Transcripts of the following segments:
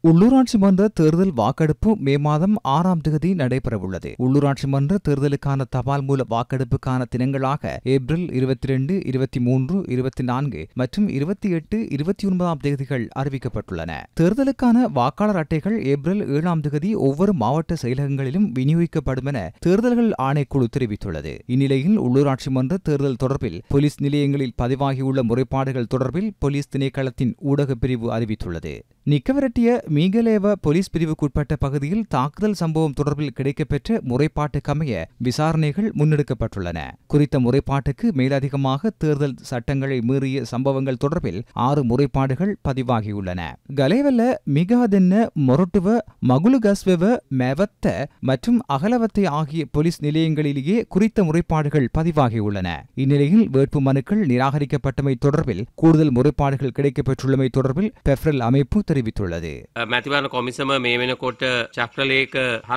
உள்ளூராட்சி மன்ற தேர்தல் வாக்கெடுப்பு மே மாதம் 6ஆம் தேதி நடைபெறவுள்ளது. உள்ளூராட்சி மன்ற தேர்தலுக்கான தபால் மூல வாக்கெடுப்புக்கான தினங்களாக ஏப்ரல் 22, 23, 24 மற்றும் 28, 29ஆம் தேதிகள் அறிவிக்கப்பட்டுள்ளன. தேர்தலுக்கான வாக்காளர் அட்டைகள் ஏப்ரல் 7ஆம் தேதி ஒவ்வொரு மாவட்ட செயலகங்களிலும் விநியோகிக்கப்படும் என தேர்தல்கள் ஆணைக்குழு தெரிவித்துள்ளது. இந்நிலையில் உள்ளூராட்சி மன்ற தேர்தல் தொடர்பில் போலீஸ் நிலையங்களில் பதிவாகியுள்ள முறைப்பாடுகள் தொடர்பில் போலீஸ் திணைக்களத்தின் ஊடகப் பிரிவு அறிவித்துள்ளது. நிக்கவரட்டிய மீகலேவ போலீஸ் பிரிவுக்குட்பட்ட பகுதியில் தாக்குதல் சம்பவம் தொடர்பில் கிடைக்கப்பெற்ற முறைப்பாட்டுக்கமைய விசாரணைகள் முன்னெடுக்கப்பட்டுள்ளன. குறித்த முறைப்பாட்டுக்கு மேலதிகமாக தேர்தல் சட்டங்களை மீறிய சம்பவங்கள் தொடர்பில் 6 முறைப்பாடுகள் பதிவாகியுள்ளன. கலேவல்ல, மிகாதென்ன, மொரட்டுவ, மகுலுகஸ்வெவ, மெவத்த மற்றும் அகலவத்தை ஆகிய போலீஸ் நிலையங்களிலேயே குறித்த முறைப்பாடுகள் பதிவாகியுள்ளன. இந்நிலையில் வேட்பு மனுக்கள் நிராகரிக்கப்பட்டமை தொடர்பில் கூடுதல் முறைப்பாடுகள் கிடைக்கப்பெற்றுள்ளமை தொடர்பில் பெஃப்ரல் அமைப்பு தெரிவித்துள்ளது.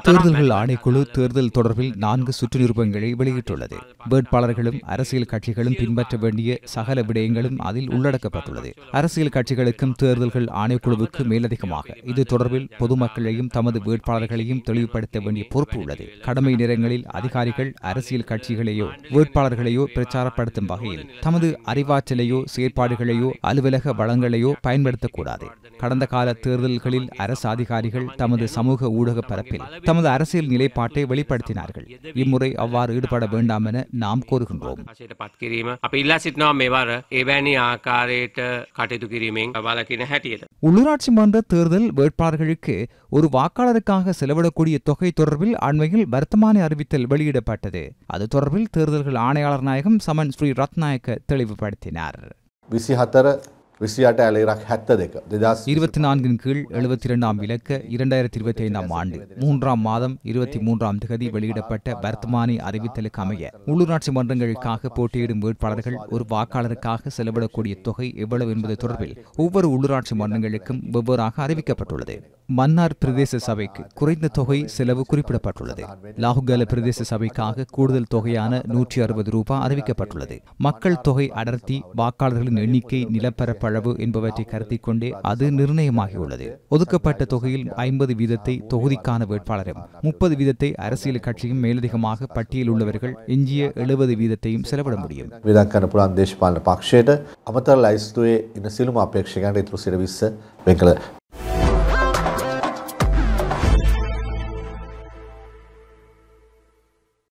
தேர்தல்கள் ஆணைக்குழு தேர்தல் தொடர்பில் 4 சுற்று நிருபங்களை வெளியிட்டுள்ளது. வேட்பாளர்களும் அரசியல் கட்சிகளும் பின்பற்ற வேண்டிய சகல விடயங்களும் அதில் உள்ளடக்கப்பட்டுள்ளது. அரசியல் கட்சிகளுக்கும் தேர்தல்கள் ஆணைக்குழுவுக்கு மேலதிகமாக இது தொடர்பில் பொதுமக்களையும் தமது வேட்பாளர்களையும் தெளிவுபடுத்த வேண்டிய பொறுப்பு உள்ளது. கடமை நேரங்களில் அதிகாரிகள் அரசியல் கட்சிகளையோ வேட்பாளர்களையோ பிரச்சாரப்படுத்தும் வகையில் தமது அறிவாற்றலையோ செயற்பாடுகளையோ அலுவலக வளங்களையோ பயன்படுத்தக்கூடாது. கடந்த கால தேர்தல்களில் அரசு அதிகாரிகள் தமது சமூக ஊடக பரப்பில் தமது அரசியல் நிலைப்பாட்டை வெளிப்படுத்தினார்கள். இம்முறை அவ்வாறு ஈடுபட வேண்டாம் என நாம் கோருகின்றோம். உள்ளூராட்சி மன்ற தேர்தல் வேட்பாளர்களுக்கு ஒரு வாக்காளருக்காக செலவிடக்கூடிய தொகை தொடர்பில் அண்மையில் வர்த்தமானி அறிவித்தல் வெளியிடப்பட்டது. அது தொடர்பில் தேர்தல்கள் ஆணையாளர் நாயகம் சமன் ஸ்ரீ ரத்நாயக்க தெளிவுபடுத்தினார். 24 கீழ் 72ஆம் இலக்க 2025ஆம் ஆண்டு 3ஆம் மாதம் 23ஆம் தேதி வெளியிடப்பட்ட வர்த்தமானி அறிவித்தலுக்கு அமைய உள்ளூராட்சி மன்றங்களுக்காக போட்டியிடும் வேட்பாளர்கள் ஒரு வாக்காளருக்காக செலவிடக்கூடிய தொகை எவ்வளவு என்பது தொடர்பில் ஒவ்வொரு உள்ளூராட்சி மன்றங்களுக்கும் வெவ்வேறாக அறிவிக்கப்பட்டுள்ளது. மன்னார் பிரதேச சபைக்கு குறைந்த தொகை செலவு குறிப்பிடப்பட்டுள்ளது. லாஹுகல பிரதேச சபைக்காக கூடுதல் தொகையான 160 ரூபாய் அறிவிக்கப்பட்டுள்ளது. மக்கள் தொகை அடர்த்தி, வாக்காளர்களின் எண்ணிக்கை, நிலப்பரப்பு அளவு என்பவற்றை கருத்தில் கொண்டே அது நிர்ணயமாகியுள்ளது. ஒதுக்கப்பட்ட தொகையில் 50% தொகுதிக்கான வேட்பாளரும் 30% அரசியல் கட்சியும் மேலதிகமாக பட்டியல் உள்ளவர்கள் எஞ்சிய 70% செலவிட முடியும்.